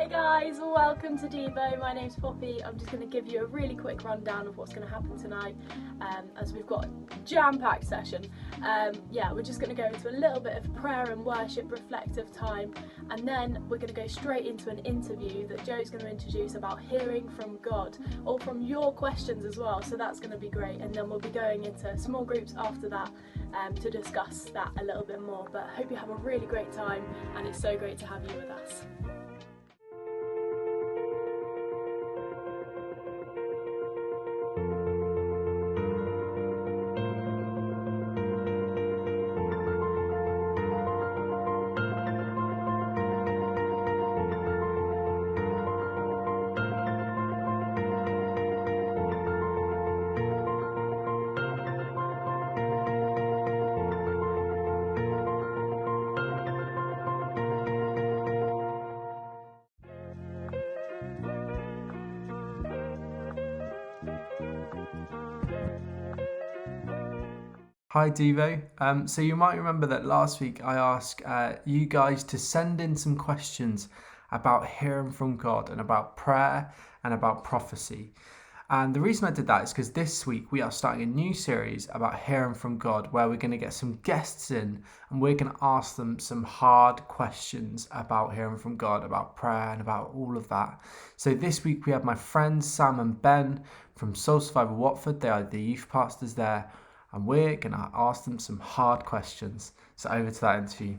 Hey guys, welcome to Devo. My name's Poppy. I'm just going to give you a really quick rundown of what's going to happen tonight, as we've got a jam-packed session. We're just going to go into a little bit of prayer and worship, reflective time, and then we're going to go straight into an interview that Joe's going to introduce about hearing from God, or from your questions as well, so that's going to be great. And then we'll be going into small groups after that to discuss that a little bit more. But I hope you have a really great time, and it's so great to have you with us. Hi Devo. So you might remember that last week I asked you guys to send in some questions about hearing from God and about prayer and about prophecy. And the reason I did that is because this week we are starting a new series about hearing from God, where we're going to get some guests in and we're going to ask them some hard questions about hearing from God, about prayer and about all of that. So this week we have my friends Sam and Ben from Soul Survivor Watford. They are the youth pastors there. And we're going to ask them some hard questions. So over to that interview.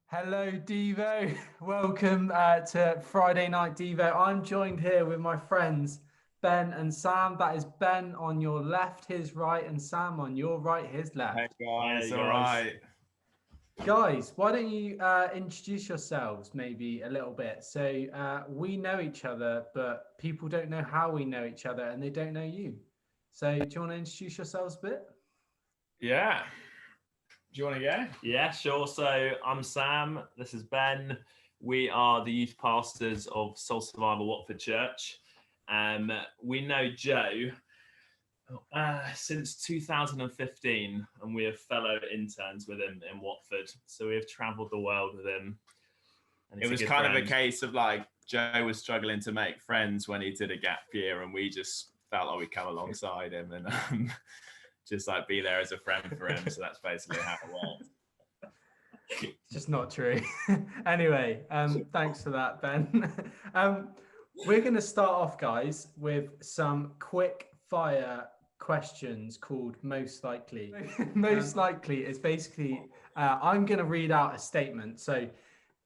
Hello, Devo. Welcome to Friday Night Devo. I'm joined here with my friends Ben and Sam. That is Ben on your left, his right, and Sam on your right, his left. Hey guys, all right. Guys, why don't you introduce yourselves maybe a little bit? So we know each other, but people don't know how we know each other, and they don't know you. So do you want to introduce yourselves a bit? Yeah. Do you want to go? Yeah, sure. So I'm Sam. This is Ben. We are the youth pastors of Soul Survivor Watford Church. We know Joe since 2015, and we are fellow interns with him in Watford. So we have travelled the world with him. And it was kind of a case of like Joe was struggling to make friends when he did a gap year, and we just felt like we'd come alongside him and just like be there as a friend for him. So that's basically how it worked. It's just not true. Anyway, thanks for that, Ben. We're going to start off, guys, with some quick fire questions called Most Likely. Most Likely is basically, I'm going to read out a statement. So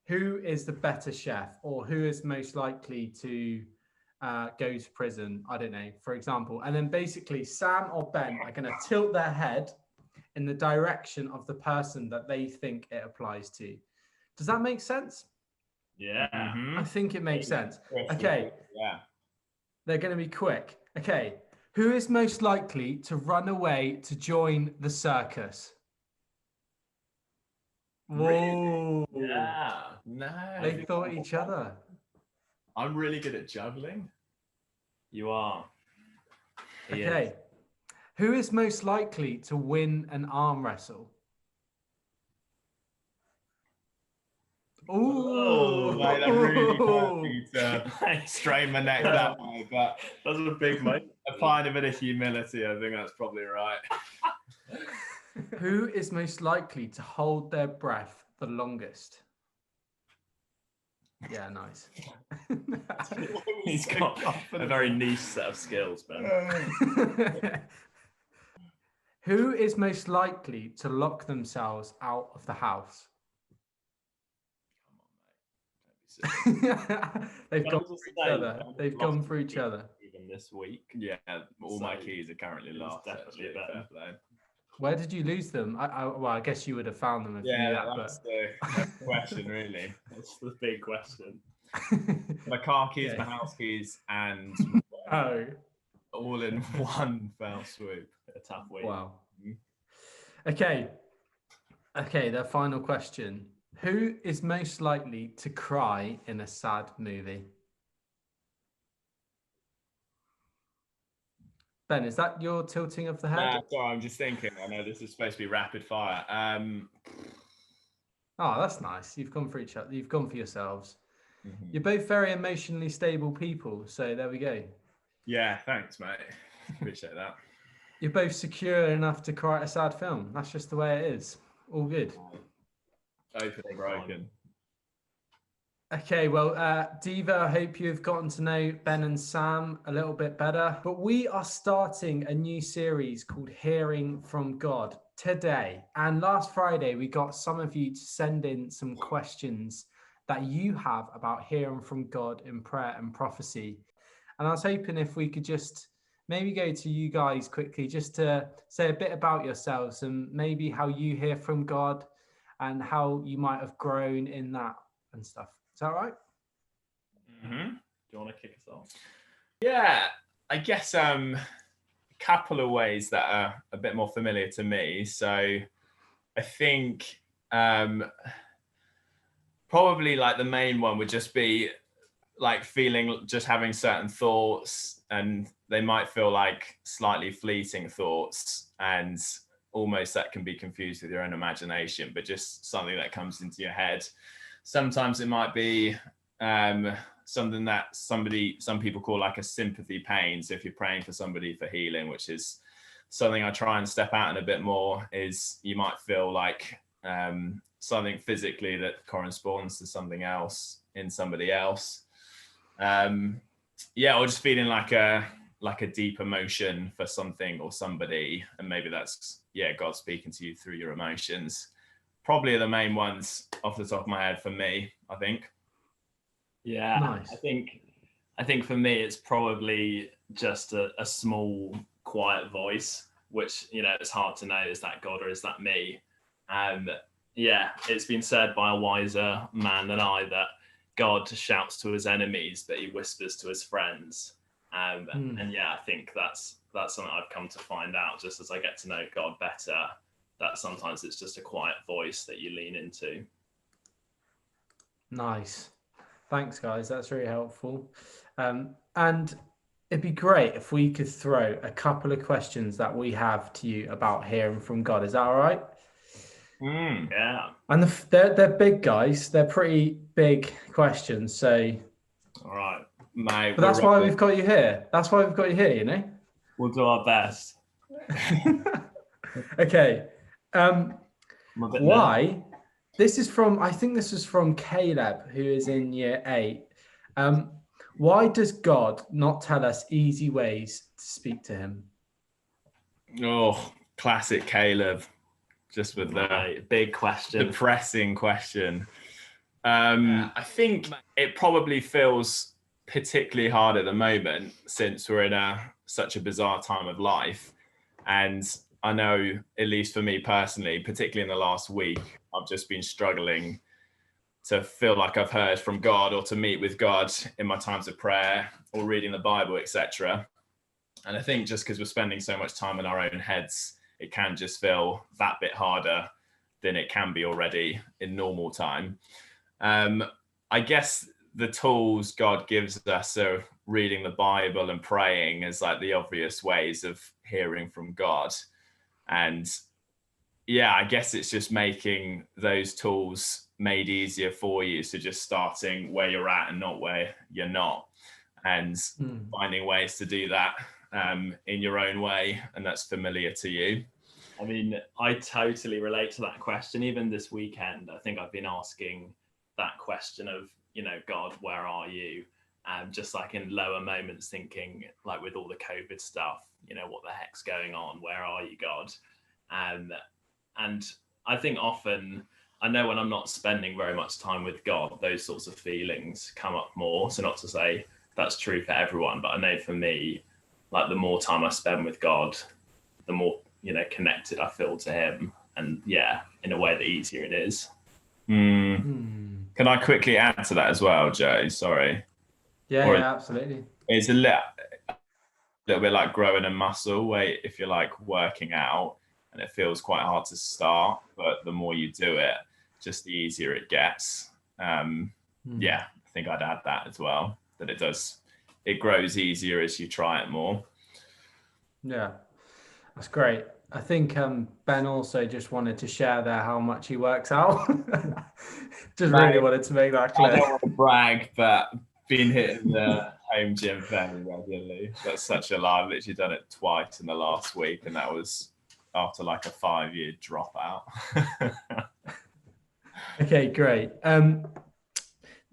who is the better chef, or who is most likely to go to prison, I don't know, for example. And then basically Sam or Ben are going to tilt their head in the direction of the person that they think it applies to. Does that make sense? Yeah. Mm-hmm. I think it makes sense. Yeah. Okay. Yeah. They're going to be quick. Okay. Who is most likely to run away to join the circus? Whoa. Really? Yeah. No. They thought each other. I'm really good at juggling. You are. Okay. Who is most likely to win an arm wrestle? Oh, like that really hurt me to strain my neck that way, but that's a big moment. Applying a bit of humility, I think that's probably right. Who is most likely to hold their breath the longest? Yeah, nice. He's got a very niche set of skills, Ben. Who is most likely to lock themselves out of the house? They've gone through each other. They've gone through each other. Even this week. Yeah, all my keys are currently locked. Definitely better. Where did you lose them? Well, I guess you would have found them if you knew that. That's the question, really. That's the big question. My car keys, my house keys, and all in one fell swoop. A tough week. Wow. Okay, their final question. Who is most likely to cry in a sad movie? Ben, is that your tilting of the head? Sorry, I'm just thinking. I know this is supposed to be rapid fire. Oh, that's nice. You've gone for each other. You've gone for yourselves. Mm-hmm. You're both very emotionally stable people. So there we go. Yeah, thanks, mate. Appreciate that. You're both secure enough to cry at a sad film. That's just the way it is. All good. Open and broken. Okay, well, Diva, I hope you've gotten to know Ben and Sam a little bit better. But we are starting a new series called Hearing from God today. And last Friday, we got some of you to send in some questions that you have about hearing from God in prayer and prophecy. And I was hoping if we could just maybe go to you guys quickly, just to say a bit about yourselves and maybe how you hear from God and how you might have grown in that and stuff. Is that right? Mm-hmm. Do you want to kick us off? Yeah, I guess a couple of ways that are a bit more familiar to me. So I think probably like the main one would just be like just having certain thoughts, and they might feel like slightly fleeting thoughts, and almost that can be confused with your own imagination, but just something that comes into your head. Sometimes it might be something that some people call like a sympathy pain. So if you're praying for somebody for healing, which is something I try and step out in a bit more, is you might feel like something physically that corresponds to something else in somebody else. Or just feeling like a deep emotion for something or somebody, and maybe that's God speaking to you through your emotions. Probably the main ones off the top of my head for me, I think. Yeah, nice. I think for me it's probably just a small quiet voice, which it's hard to know, is that God or is that me? It's been said by a wiser man than I that God shouts to his enemies, but he whispers to his friends. And I think that's something I've come to find out just as I get to know God better, that sometimes it's just a quiet voice that you lean into. Nice. Thanks, guys. That's really helpful. And it'd be great if we could throw a couple of questions that we have to you about hearing from God. Is that all right? Yeah. And they're big, guys. They're pretty big questions. So, all right, mate. But that's why we've got you here. That's why we've got you here. You know. We'll do our best. Okay. Why? I think this is from Caleb, who is in year 8. Why does God not tell us easy ways to speak to him? Oh, classic Caleb. Just with the big question, the pressing question. I think it probably feels particularly hard at the moment since we're in such a bizarre time of life. And I know, at least for me personally, particularly in the last week, I've just been struggling to feel like I've heard from God or to meet with God in my times of prayer or reading the Bible, etc. And I think just because we're spending so much time in our own heads, it can just feel that bit harder than it can be already in normal time. I guess the tools God gives us are reading the Bible and praying as like the obvious ways of hearing from God. And I guess it's just making those tools made easier for you. So just starting where you're at and not where you're not, and finding ways to do that in your own way, and that's familiar to you. I mean, I totally relate to that question. Even this weekend, I think I've been asking that question of, God, where are you? Just like in lower moments, thinking like with all the COVID stuff, what the heck's going on? Where are you, God? And I think often, I know when I'm not spending very much time with God, those sorts of feelings come up more. So not to say that's true for everyone, but I know for me, like the more time I spend with God, the more, connected I feel to him. And in a way, the easier it is. Can I quickly add to that as well, Joe? Sorry. Yeah, absolutely. It's a little bit like growing a muscle where if you're like working out and it feels quite hard to start, but the more you do it, just the easier it gets. I think I'd add that as well, that it grows easier as you try it more. Yeah. That's great. I think Ben also just wanted to share there how much he works out. Just really Mate, wanted to make that I clear. don't want to brag, but been hitting the home gym very regularly. That's such a lie. I've literally done it twice in the last week, and that was after like a 5-year dropout. Okay, great.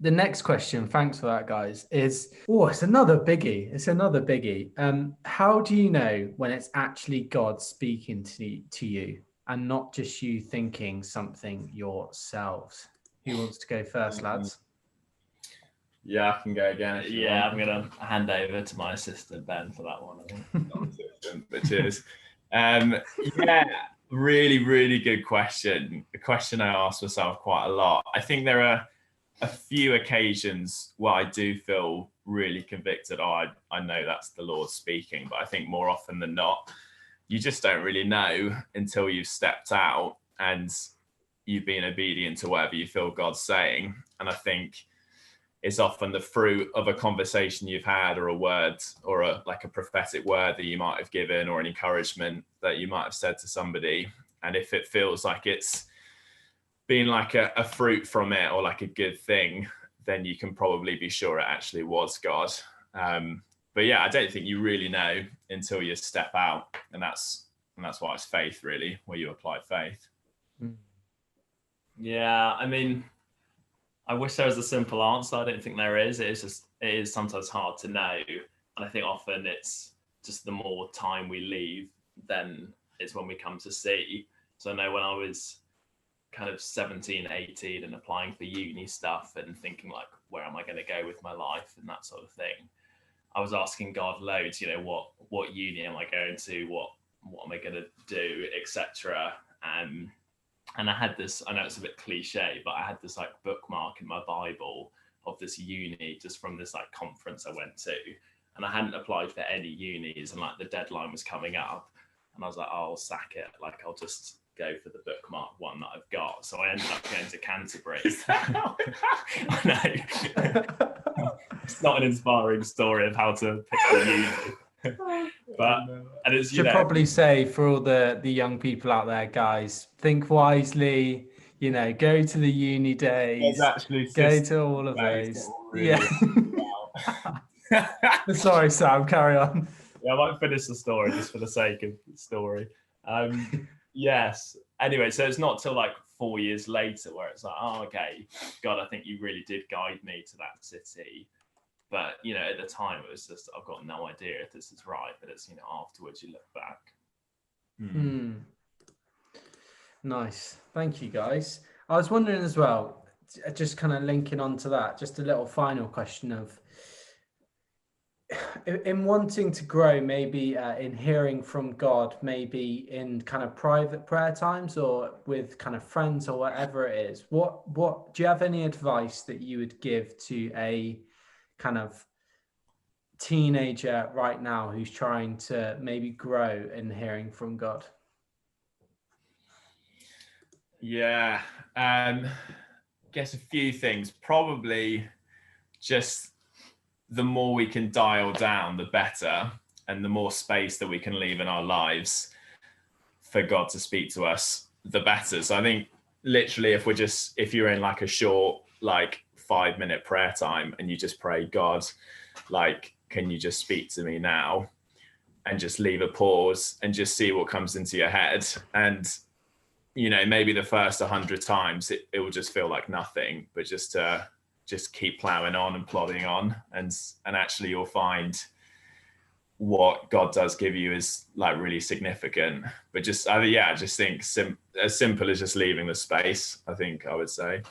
The next question, thanks for that, guys, is it's another biggie. It's another biggie. How do you know when it's actually God speaking to you and not just you thinking something yourselves? Who wants to go first, lads? Yeah, I can go again. Yeah, I'm gonna hand over to my assistant Ben for that one. I think. Not assistant, but cheers. Yeah, really, really good question. A question I ask myself quite a lot. I think there are a few occasions where I do feel really convicted. I know that's the Lord speaking, but I think more often than not, you just don't really know until you've stepped out and you've been obedient to whatever you feel God's saying. And I think it's often the fruit of a conversation you've had, or a word, or a prophetic word that you might have given, or an encouragement that you might have said to somebody. And if it feels like it's been like a fruit from it, or like a good thing, then you can probably be sure it actually was God. But yeah, I don't think you really know until you step out, and that's why it's faith, really, where you apply faith. Yeah, I mean, I wish there was a simple answer. I don't think there is. It is sometimes hard to know, and I think often it's just the more time we leave, then it's when we come to see. So I know when I was kind of 17, 18 and applying for uni stuff and thinking like, where am I going to go with my life and that sort of thing, I was asking God loads, what uni am I going to, what am I going to do, etc. And I had this, I know it's a bit cliche, but I had this like bookmark in my Bible of this uni just from this like conference I went to, and I hadn't applied for any unis, and like the deadline was coming up, and I was like, oh, I'll sack it, like I'll just go for the bookmark one that I've got. So I ended up going to Canterbury. I know. It's not an inspiring story of how to pick a uni. But and it's should probably say for all the young people out there, guys, think wisely, go to the uni days, go to all of those. Really Sorry, Sam, carry on. Yeah, I might finish the story just for the sake of the story. Yes. Anyway, so it's not till like 4 years later where it's like, oh, okay, God, I think you really did guide me to that city. But, at the time it was just, I've got no idea if this is right, but it's, afterwards you look back. Nice. Thank you, guys. I was wondering as well, just kind of linking on to that, just a little final question of, in wanting to grow, maybe in hearing from God, maybe in kind of private prayer times or with kind of friends or whatever it is, what do you have any advice that you would give to a kind of teenager right now who's trying to maybe grow in hearing from God? Yeah, guess a few things. Probably just the more we can dial down, the better, and the more space that we can leave in our lives for God to speak to us, the better. So I think literally if you're in like a short, like 5-minute prayer time and you just pray, God, like, can you just speak to me now? And just leave a pause and just see what comes into your head. And, maybe the first 100 times it will just feel like nothing, but just keep plowing on and plodding on, and actually you'll find what God does give you is like really significant. But just think as simple as just leaving the space, I think I would say.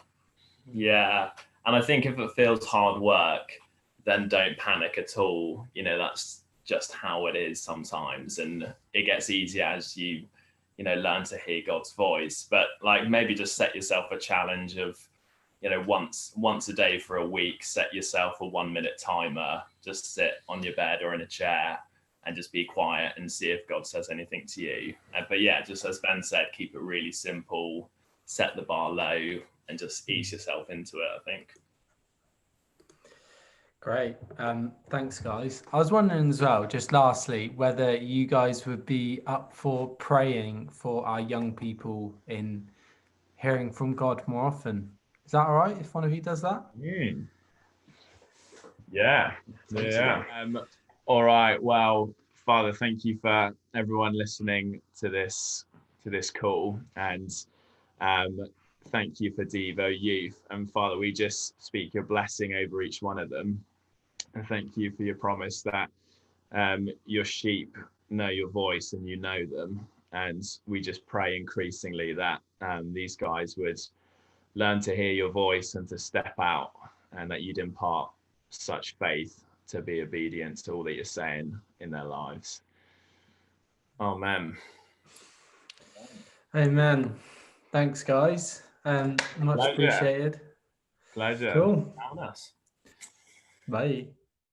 Yeah, and I think if it feels hard work, then don't panic at all. That's just how it is sometimes, and it gets easier as you learn to hear God's voice. But like maybe just set yourself a challenge of once a day for a week, set yourself a 1-minute timer, just sit on your bed or in a chair and just be quiet and see if God says anything to you. But yeah, just as Ben said, keep it really simple, set the bar low and just ease yourself into it, I think. Great. Thanks, guys. I was wondering as well, just lastly, whether you guys would be up for praying for our young people in hearing from God more often. Is that all right if one of you does that? Yeah. All right. Well, Father, thank you for everyone listening to this call, and thank you for Devo Youth. And Father, we just speak your blessing over each one of them, and thank you for your promise that your sheep know your voice and you know them. And we just pray increasingly that these guys would learn to hear your voice and to step out, and that you'd impart such faith to be obedient to all that you're saying in their lives. Amen. Amen. Thanks, guys. Much appreciated. Pleasure. Cool. Found us. Bye.